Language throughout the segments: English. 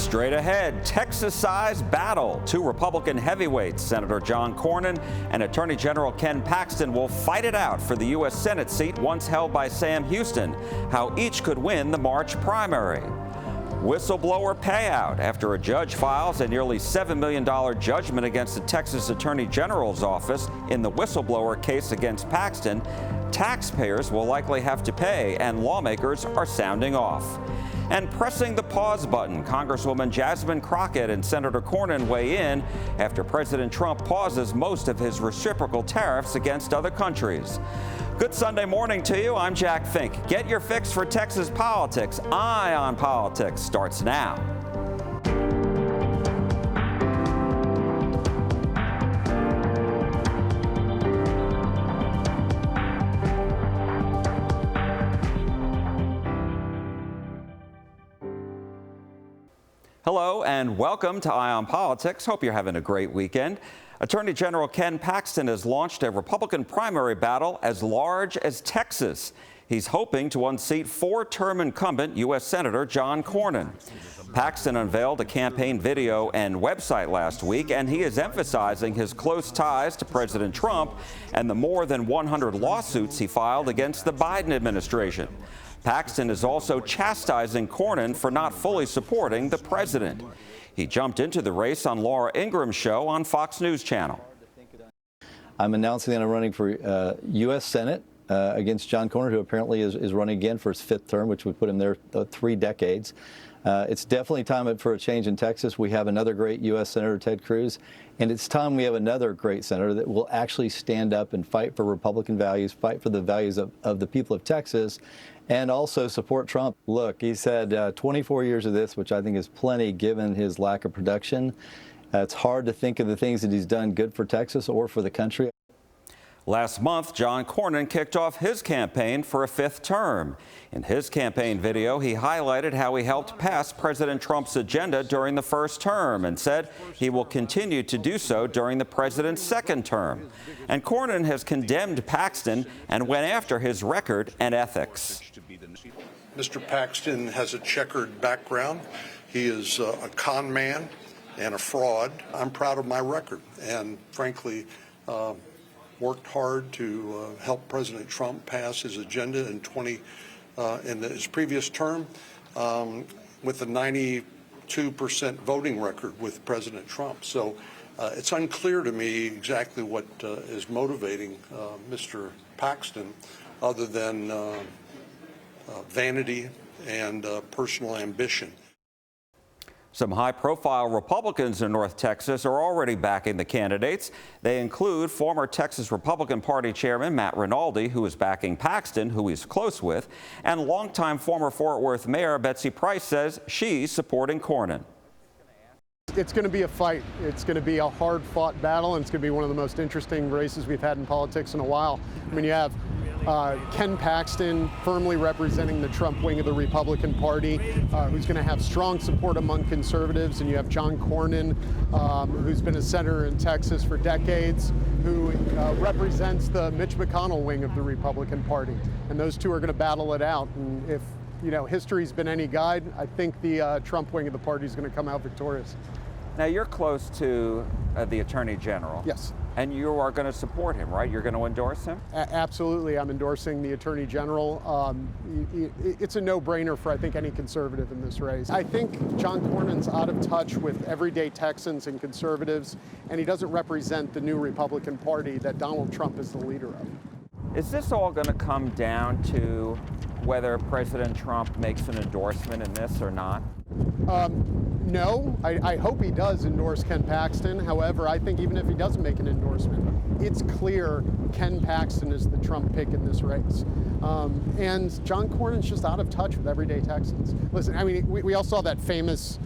Straight ahead, Texas-sized battle. Two Republican heavyweights, Senator John Cornyn and Attorney General Ken Paxton, will fight it out for the U.S. Senate seat once held by Sam Houston. How each could win the March primary. Whistleblower payout after a judge files a nearly $7 million judgment against the Texas Attorney General's office in the whistleblower case against Paxton. Taxpayers will likely have to pay, and lawmakers are sounding off. And pressing the pause button, Congresswoman Jasmine Crockett and Senator Cornyn weigh in after President Trump pauses most of his reciprocal tariffs against other countries. Good Sunday morning to you. I'm Jack Fink. Get your fix for Texas politics. Eye on Politics starts now. Hello and welcome to Eye on Politics. Hope you're having a great weekend. Attorney General Ken Paxton has launched a Republican primary battle as large as Texas. He's hoping to unseat four-term incumbent U.S. Senator John Cornyn. Paxton unveiled a campaign video and website last week, and he is emphasizing his close ties to President Trump and the more than 100 lawsuits he filed against the Biden administration. Paxton is also chastising Cornyn for not fully supporting the president. He jumped into the race on Laura Ingram's show on Fox News Channel. I'm announcing that I'm running for U.S. Senate against John Cornyn, who apparently is running again for his fifth term, which would put him there 3 decades. It's definitely time for a change in Texas. We have another great U.S. Senator, Ted Cruz, and it's time we have another great senator that will actually stand up and fight for Republican values, fight for the values of the people of Texas, and also support Trump. Look, he's had 24 years of this, which I think is plenty given his lack of production. It's hard to think of the things that he's done good for Texas or for the country. Last month, John Cornyn kicked off his campaign for a 5th term. In his campaign video, he highlighted how he helped pass President Trump's agenda during the first term and said he will continue to do so during the president's 2nd term. And Cornyn has condemned Paxton and went after his record and ethics. Mr. Paxton has a checkered background. He is a con man and a fraud. I'm proud of my record and, frankly, worked hard to help President Trump pass his agenda in his previous term with a 92% voting record with President Trump. So it's unclear to me exactly what is motivating Mr. Paxton other than vanity and personal ambition. Some high-profile Republicans in North Texas are already backing the candidates. They include former Texas Republican Party Chairman Matt Rinaldi, who is backing Paxton, who he's close with, and longtime former Fort Worth Mayor Betsy Price says she's supporting Cornyn. It's going to be a fight. It's going to be a hard-fought battle, and it's going to be one of the most interesting races we've had in politics in a while. I mean, you have Ken Paxton firmly representing the Trump wing of the Republican Party, who's going to have strong support among conservatives, and you have John Cornyn, who's been a senator in Texas for decades, who represents the Mitch McConnell wing of the Republican Party, and those two are going to battle it out. And if history's been any guide, I think the Trump wing of the party is going to come out victorious. Now, you're close to the Attorney General. Yes. And you are going to support him, right? You're going to endorse him? Absolutely. I'm endorsing the Attorney General. It's a no-brainer for, I think, any conservative in this race. I think John Cornyn's out of touch with everyday Texans and conservatives, and he doesn't represent the new Republican Party that Donald Trump is the leader of. Is this all going to come down to whether President Trump makes an endorsement in this or not? No, I hope he does endorse Ken Paxton. However, I think even if he doesn't make an endorsement, it's clear Ken Paxton is the Trump pick in this race. And John Cornyn's just out of touch with everyday Texans. Listen, I mean, we all saw that famous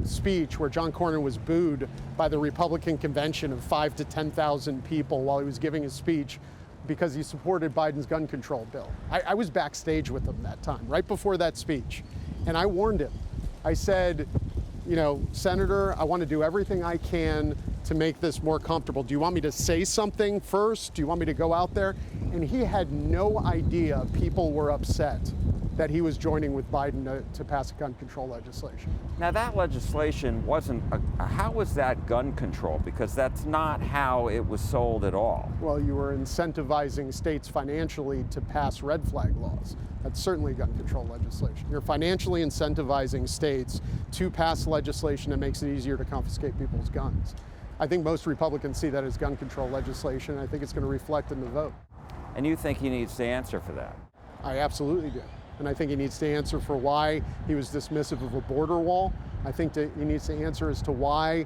speech where John Cornyn was booed by the Republican convention of 5,000 to 10,000 people while he was giving his speech because he supported Biden's gun control bill. I was backstage with him that time, right before that speech, and I warned him. I said, Senator, I want to do everything I can to make this more comfortable. Do you want me to say something first? Do you want me to go out there? And he had no idea people were upset that he was joining with Biden to pass a gun control legislation. Now that legislation wasn't, how was that gun control? Because that's not how it was sold at all. Well, you were incentivizing states financially to pass red flag laws. That's certainly gun control legislation. You're financially incentivizing states to pass legislation that makes it easier to confiscate people's guns. I think most Republicans see that as gun control legislation. I think it's going to reflect in the vote. And you think he needs to answer for that? I absolutely do. And I think he needs to answer for why he was dismissive of a border wall. I think that he needs to answer as to why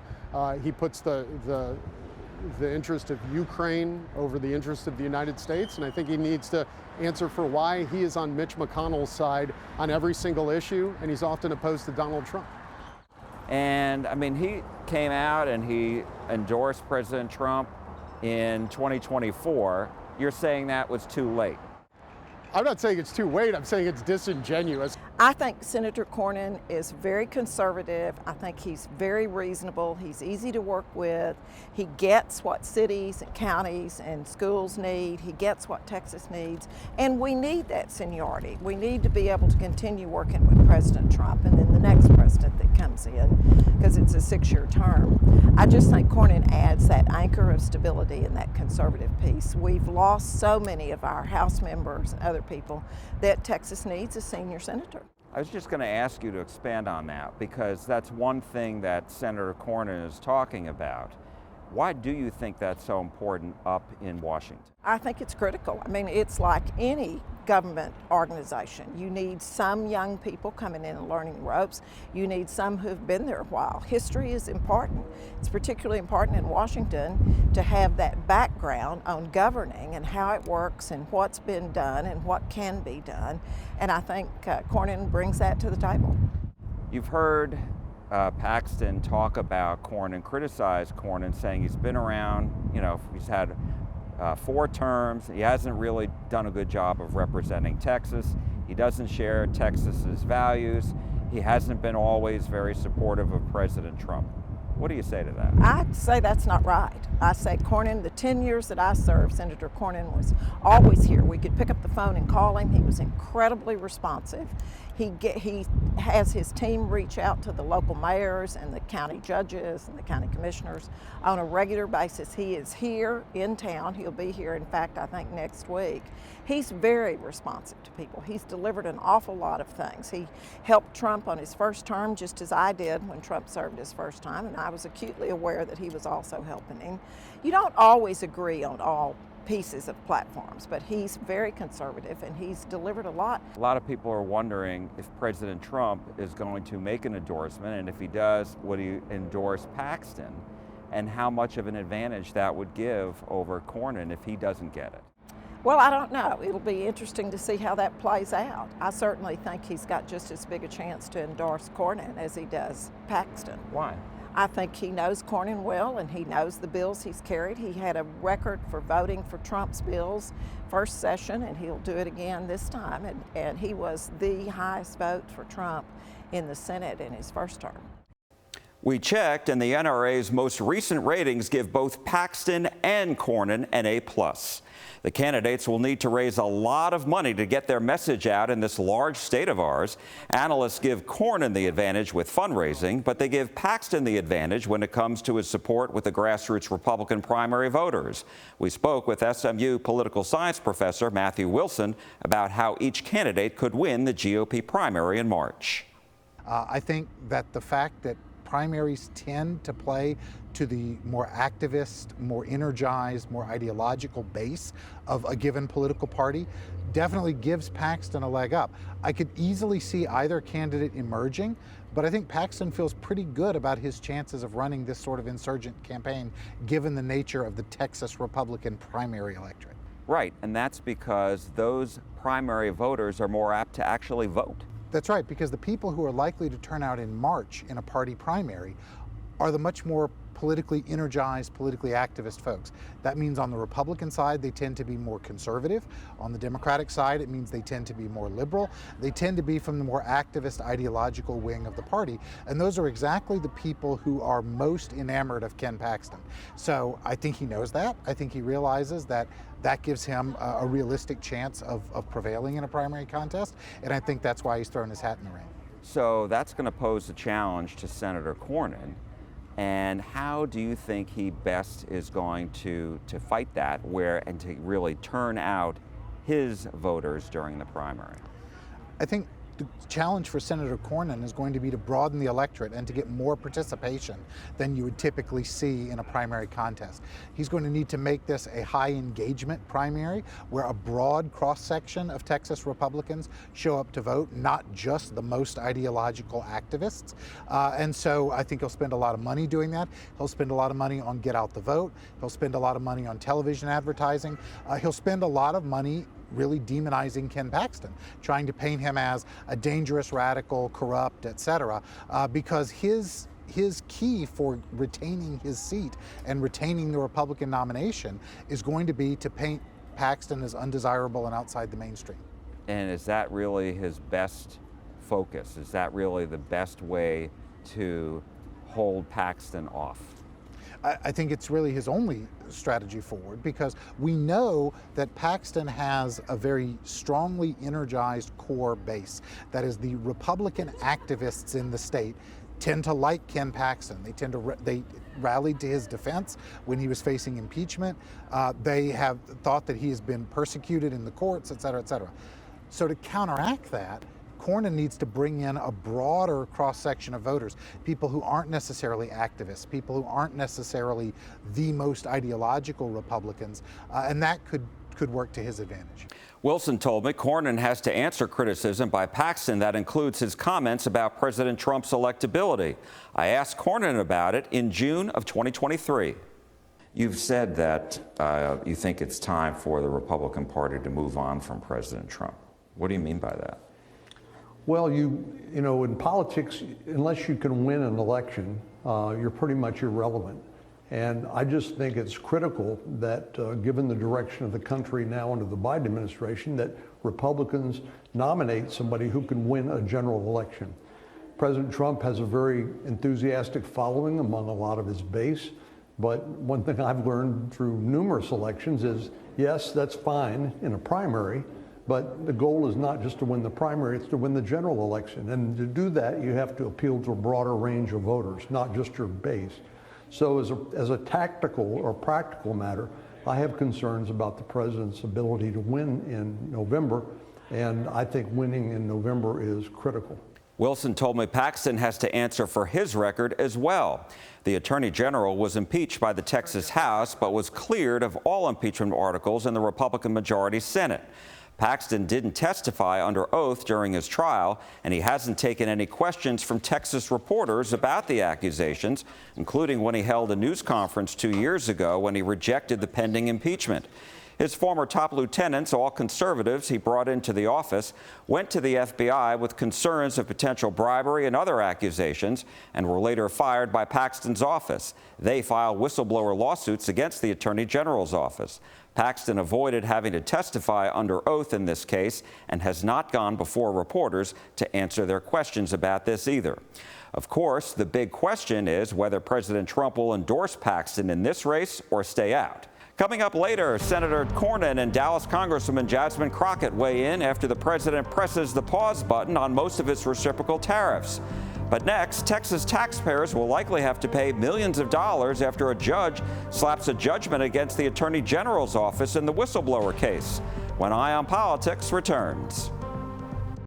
he puts the interest of Ukraine over the interest of the United States. And I think he needs to answer for why he is on Mitch McConnell's side on every single issue, and he's often opposed to Donald Trump. And I mean, he came out and he endorsed President Trump in 2024. You're saying that was too late. I'm not saying it's too late, I'm saying it's disingenuous. I think Senator Cornyn is very conservative. I think he's very reasonable. He's easy to work with. He gets what cities and counties and schools need. He gets what Texas needs. And we need that seniority. We need to be able to continue working with President Trump and then the next president that comes in, because it's a 6-year term. I just think Cornyn adds that anchor of stability and that conservative piece. We've lost so many of our House members and other people that Texas needs a senior senator. I was just going to ask you to expand on that, because that's one thing that Senator Cornyn is talking about. Why do you think that's so important up in Washington? I think it's critical. I mean, it's like any government organization. You need some young people coming in and learning the ropes. You need some who've been there a while. History is important. It's particularly important in Washington to have that background on governing and how it works and what's been done and what can be done. And I think Cornyn brings that to the table. You've heard Paxton talk about Cornyn, criticize Cornyn, saying he's been around, he's had 4 terms. He hasn't really done a good job of representing Texas. He doesn't share Texas's values. He hasn't been always very supportive of President Trump. What do you say to that? I'd say that's not right. I say Cornyn, the 10 years that I served, Senator Cornyn was always here. We could pick up the phone and call him. He was incredibly responsive. He has his team reach out to the local mayors and the county judges and the county commissioners on a regular basis. He is here in town. He'll be here, in fact, I think next week. He's very responsive to people. He's delivered an awful lot of things. He helped Trump on his first term, just as I did when Trump served his first time, and I was acutely aware that he was also helping him. You don't always agree on all pieces of platforms, but he's very conservative and he's delivered a lot. A lot of people are wondering if President Trump is going to make an endorsement, and if he does, would he endorse Paxton, and how much of an advantage that would give over Cornyn if he doesn't get it. Well, I don't know. It'll be interesting to see how that plays out. I certainly think he's got just as big a chance to endorse Cornyn as he does Paxton. Why? I think he knows Cornyn well, and he knows the bills he's carried. He had a record for voting for Trump's bills first session, and he'll do it again this time. And he was the highest vote for Trump in the Senate in his first term. We checked, and the NRA's most recent ratings give both Paxton and Cornyn an A+. The candidates will need to raise a lot of money to get their message out in this large state of ours. Analysts give Cornyn the advantage with fundraising, but they give Paxton the advantage when it comes to his support with the grassroots Republican primary voters. We spoke with SMU political science professor Matthew Wilson about how each candidate could win the GOP primary in March. I think that the fact that primaries tend to play to the more activist, more energized, more ideological base of a given political party definitely gives Paxton a leg up. I could easily see either candidate emerging, but I think Paxton feels pretty good about his chances of running this sort of insurgent campaign given the nature of the Texas Republican primary electorate. Right, and that's because those primary voters are more apt to actually vote. That's right, because the people who are likely to turn out in March in a party primary are the much more politically energized, politically activist folks. That means on the Republican side, they tend to be more conservative. On the Democratic side, it means they tend to be more liberal. They tend to be from the more activist ideological wing of the party. And those are exactly the people who are most enamored of Ken Paxton. So I think he knows that. I think he realizes that that gives him a realistic chance of prevailing in a primary contest. And I think that's why he's thrown his hat in the ring. So that's going to pose a challenge to Senator Cornyn. And how do you think he best is going to fight that and to really turn out his voters during the primary? I think the challenge for Senator Cornyn is going to be to broaden the electorate and to get more participation than you would typically see in a primary contest. He's going to need to make this a high engagement primary where a broad cross-section of Texas Republicans show up to vote, not just the most ideological activists. And so I think he'll spend a lot of money doing that. He'll spend a lot of money on Get Out the Vote. He'll spend a lot of money on television advertising. He'll spend a lot of money really demonizing Ken Paxton, trying to paint him as a dangerous, radical, corrupt, etc., because his key for retaining his seat and retaining the Republican nomination is going to be to paint Paxton as undesirable and outside the mainstream. And is that really his best focus? Is that really the best way to hold Paxton off? I think it's really his only strategy forward, because we know that Paxton has a very strongly energized core base. That is, the Republican activists in the state tend to like Ken Paxton. They rallied to his defense when he was facing impeachment. They have thought that he has been persecuted in the courts, et cetera, et cetera. So to counteract that, Cornyn needs to bring in a broader cross-section of voters, people who aren't necessarily activists, people who aren't necessarily the most ideological Republicans, and that could work to his advantage. Wilson told me Cornyn has to answer criticism by Paxton that includes his comments about President Trump's electability. I asked Cornyn about it in June of 2023. You've said that you think it's time for the Republican Party to move on from President Trump. What do you mean by that? Well, you know, in politics, unless you can win an election, you're pretty much irrelevant. And I just think it's critical that, given the direction of the country now under the Biden administration, that Republicans nominate somebody who can win a general election. President Trump has a very enthusiastic following among a lot of his base. But one thing I've learned through numerous elections is, yes, that's fine in a primary, but the goal is not just to win the primary, it's to win the general election. And to do that, you have to appeal to a broader range of voters, not just your base. So as a tactical or practical matter, I have concerns about the president's ability to win in November, and I think winning in November is critical. Wilson told me Paxton has to answer for his record as well. The Attorney General was impeached by the Texas House, but was cleared of all impeachment articles in the Republican majority Senate. Paxton didn't testify under oath during his trial, and he hasn't taken any questions from Texas reporters about the accusations, including when he held a news conference 2 years ago when he rejected the pending impeachment. His former top lieutenants, all conservatives he brought into the office, went to the FBI with concerns of potential bribery and other accusations and were later fired by Paxton's office. They filed whistleblower lawsuits against the Attorney General's office. Paxton avoided having to testify under oath in this case and has not gone before reporters to answer their questions about this either. Of course, the big question is whether President Trump will endorse Paxton in this race or stay out. Coming up later, Senator Cornyn and Dallas Congresswoman Jasmine Crockett weigh in after the president presses the pause button on most of his reciprocal tariffs. But next, Texas taxpayers will likely have to pay millions of dollars after a judge slaps a judgment against the Attorney General's office in the whistleblower case. When Eye on Politics returns.